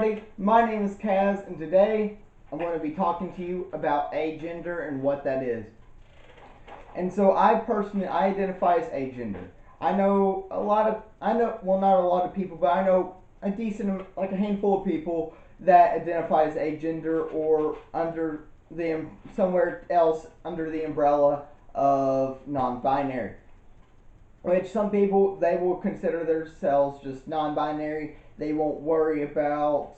everybody, my name is Kaz, and today I'm going to be talking to you about agender and what that is. And so I personally, I identify as agender. Well, not a lot of people, but I know a decent, like a handful of people that identify as agender or under the, somewhere else under the umbrella of non-binary. Which some people, they will consider themselves just non-binary. They won't worry about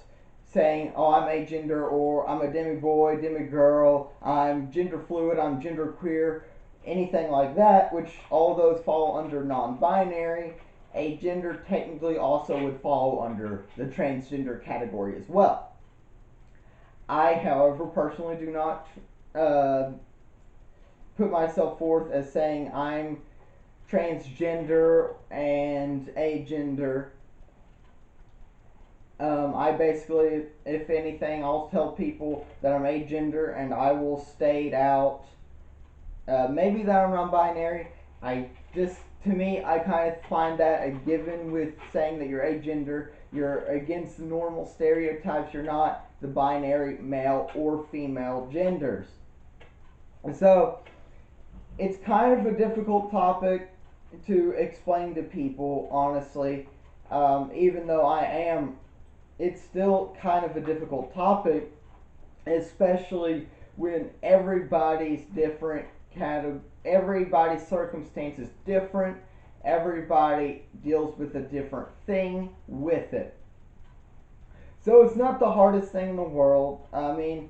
saying, oh, I'm agender, or I'm a demi boy, demi girl, I'm gender fluid, I'm gender queer, anything like that, which all those fall under non-binary. Agender technically also would fall under the transgender category as well. I, however, personally do not uh, put myself forth as saying I'm transgender and agender. I basically, if anything, I'll tell people that I'm agender, and I will state out maybe that I'm non-binary. To me, I kind of find that a given with saying that you're agender. You're against the normal stereotypes. You're not the binary male or female genders. And so, it's kind of a difficult topic to explain to people, honestly. Even though it's still kind of a difficult topic, especially when everybody's different. Everybody's circumstance is different. Everybody deals with a different thing with it. So it's not the hardest thing in the world. I mean,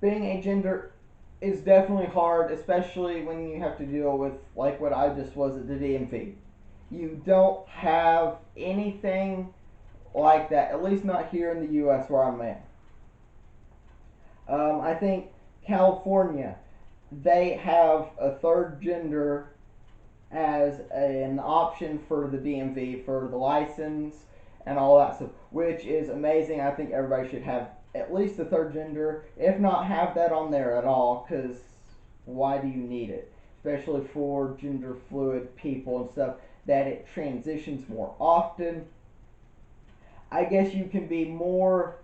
being a gender is definitely hard, especially when you have to deal with like what I just was at the DMV. You don't have anything like that, at least not here in the U.S. where I'm at. I think California, they have a third gender as an option for the DMV for the license and all that stuff, which is amazing. I think everybody should have at least a third gender, if not have that on there at all, because why do you need it? Especially for gender fluid people and stuff, that it transitions more often. I guess you can be more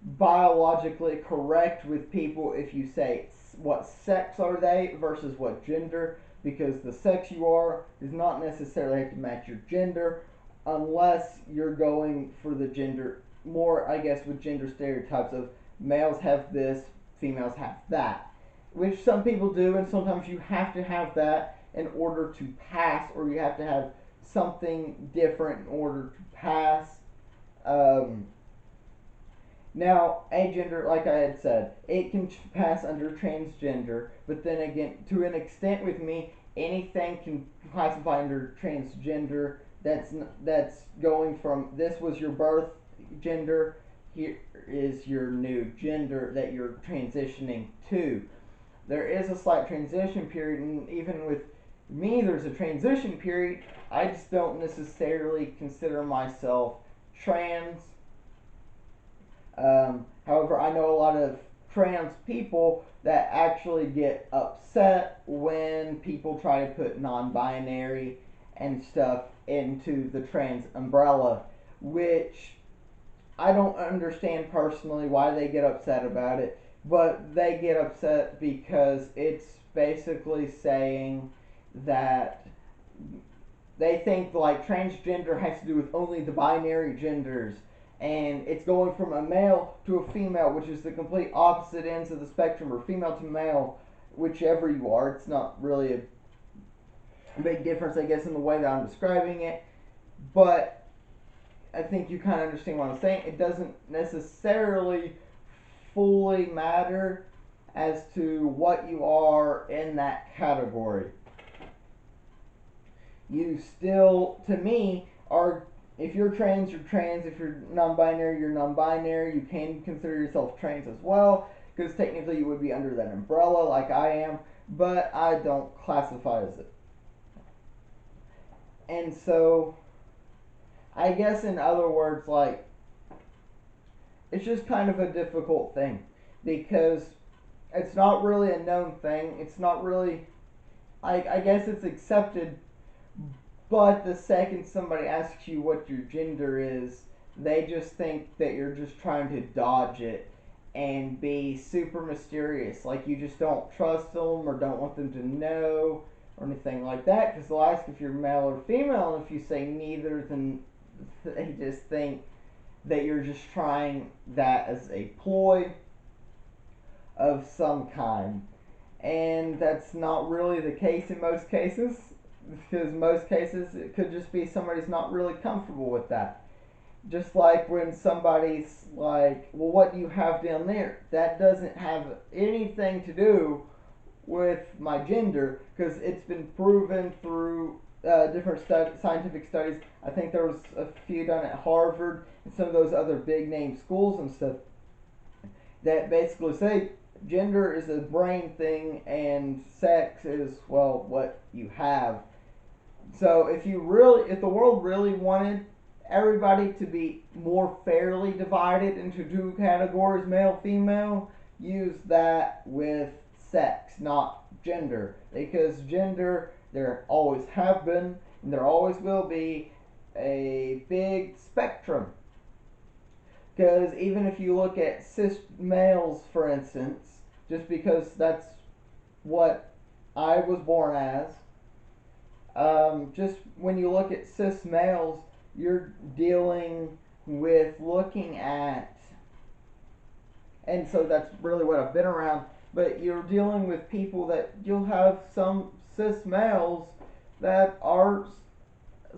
biologically correct with people if you say what sex are they versus what gender, because the sex you are does not necessarily have to match your gender unless you're going for the gender more, I guess, with gender stereotypes of males have this, females have that, which some people do, and sometimes you have to have that in order to pass, or you have to have something different in order to pass. Now, agender, like I had said, it can pass under transgender, but then again, to an extent with me, anything can classify under transgender. That's going from this was your birth gender, here is your new gender that you're transitioning to. There is a slight transition period, and even with me, there's a transition period. I just don't necessarily consider myself trans. However, I know a lot of trans people that actually get upset when people try to put non-binary and stuff into the trans umbrella, which I don't understand personally why they get upset about it, but they get upset because it's basically saying that they think like transgender has to do with only the binary genders, and it's going from a male to a female, which is the complete opposite ends of the spectrum, or female to male, whichever you are. It's not really a big difference, I guess, in the way that I'm describing it, but I think you kind of understand what I'm saying. It doesn't necessarily fully matter as to what you are in that category. You still, to me, are, if you're trans, you're trans. If you're non-binary, you're non-binary. You can consider yourself trans as well, because technically you would be under that umbrella like I am, but I don't classify as it. And so, I guess in other words, like, it's just kind of a difficult thing, because it's not really a known thing. It's not really, I guess it's accepted, but the second somebody asks you what your gender is, they just think that you're just trying to dodge it and be super mysterious, like you just don't trust them or don't want them to know or anything like that. Because they'll ask if you're male or female, and if you say neither, then they just think that you're just trying that as a ploy of some kind. And that's not really the case in most cases, because most cases it could just be somebody's not really comfortable with that. Just like when somebody's like, well, what do you have down there? That doesn't have anything to do with my gender, because it's been proven through different scientific studies. I think there was a few done at Harvard and some of those other big name schools and stuff that basically say gender is a brain thing and sex is, well, what you have. So if the world really wanted everybody to be more fairly divided into two categories, male, female, use that with sex, not gender. Because gender, there always have been, and there always will be, a big spectrum. Because even if you look at cis males, for instance, just because that's what I was born as, just when you look at cis males, you're dealing with looking at, and so that's really what I've been around, but you're dealing with people that you'll have some cis males that are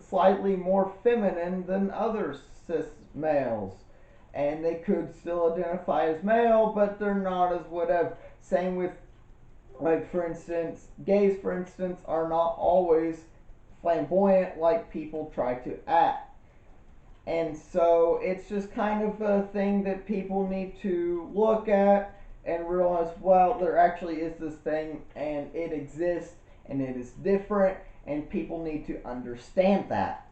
slightly more feminine than other cis males. And they could still identify as male, but they're not as whatever. Same with, like, for instance, gays, for instance, are not always flamboyant like people try to act. And so it's just kind of a thing that people need to look at and realize, well, there actually is this thing and it exists and it is different, and people need to understand that.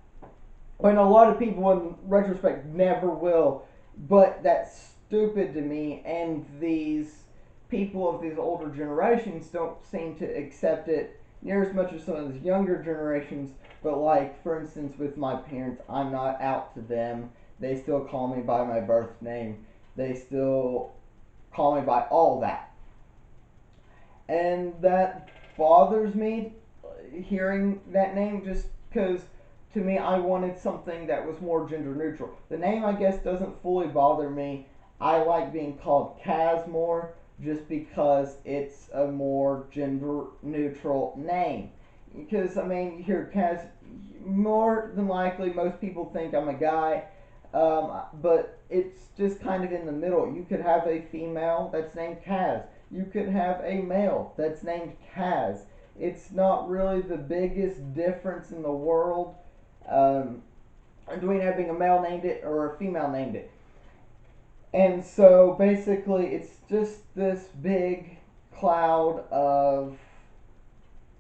When a lot of people in retrospect never will, but that's stupid to me, and these people of these older generations don't seem to accept it near as much as some of these younger generations. But like, for instance, with my parents, I'm not out to them. They still call me by my birth name. They still call me by all that. And that bothers me, hearing that name, just because to me I wanted something that was more gender neutral. The name, I guess, doesn't fully bother me. I like being called Kaz more, just because it's a more gender neutral name. Because, I mean, you hear Kaz, more than likely most people think I'm a guy, but it's just kind of in the middle. You could have a female that's named Kaz. You could have a male that's named Kaz. It's not really the biggest difference in the world between having a male named it or a female named it. And so basically, it's just this big cloud of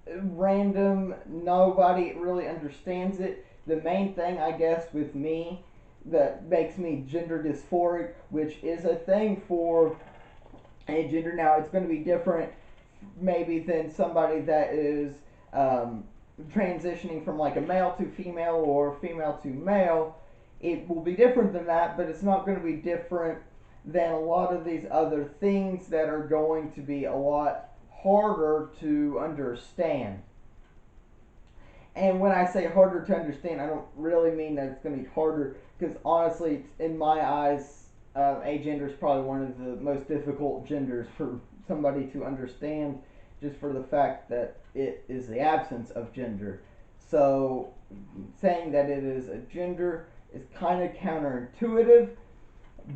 random, nobody really understands it. The main thing, I guess, with me that makes me gender dysphoric, which is a thing for a gender. Now, it's going to be different maybe than somebody that is transitioning from like a male to female or female to male. It will be different than that, but it's not going to be different than a lot of these other things that are going to be a lot harder to understand. And when I say harder to understand, I don't really mean that it's going to be harder, because honestly, in my eyes, agender is probably one of the most difficult genders for somebody to understand, just for the fact that it is the absence of gender. So saying that it is a gender is kind of counterintuitive,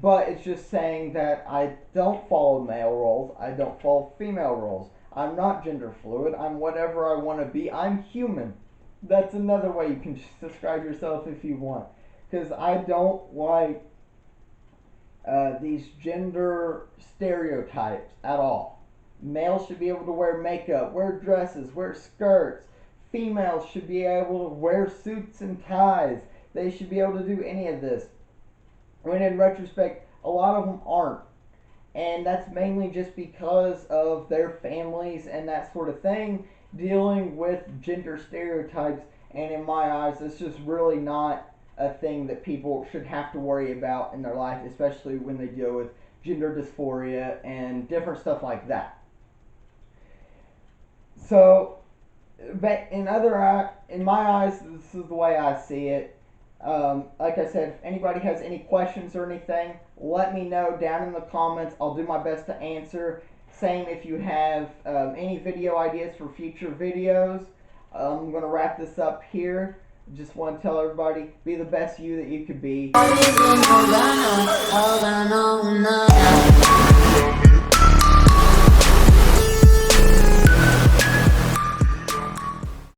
but it's just saying that I don't follow male roles, I don't follow female roles. I'm not gender fluid, I'm whatever I want to be, I'm human. That's another way you can describe yourself if you want. Because I don't like these gender stereotypes at all. Males should be able to wear makeup, wear dresses, wear skirts. Females should be able to wear suits and ties. They should be able to do any of this. When in retrospect, a lot of them aren't. And that's mainly just because of their families and that sort of thing, dealing with gender stereotypes. And in my eyes, it's just really not a thing that people should have to worry about in their life, especially when they deal with gender dysphoria and different stuff like that. So, but in my eyes, this is the way I see it. Like I said, if anybody has any questions or anything, let me know down in the comments. I'll do my best to answer. Same if you have any video ideas for future videos. I'm going to wrap this up here. Just want to tell everybody, be the best you that you could be.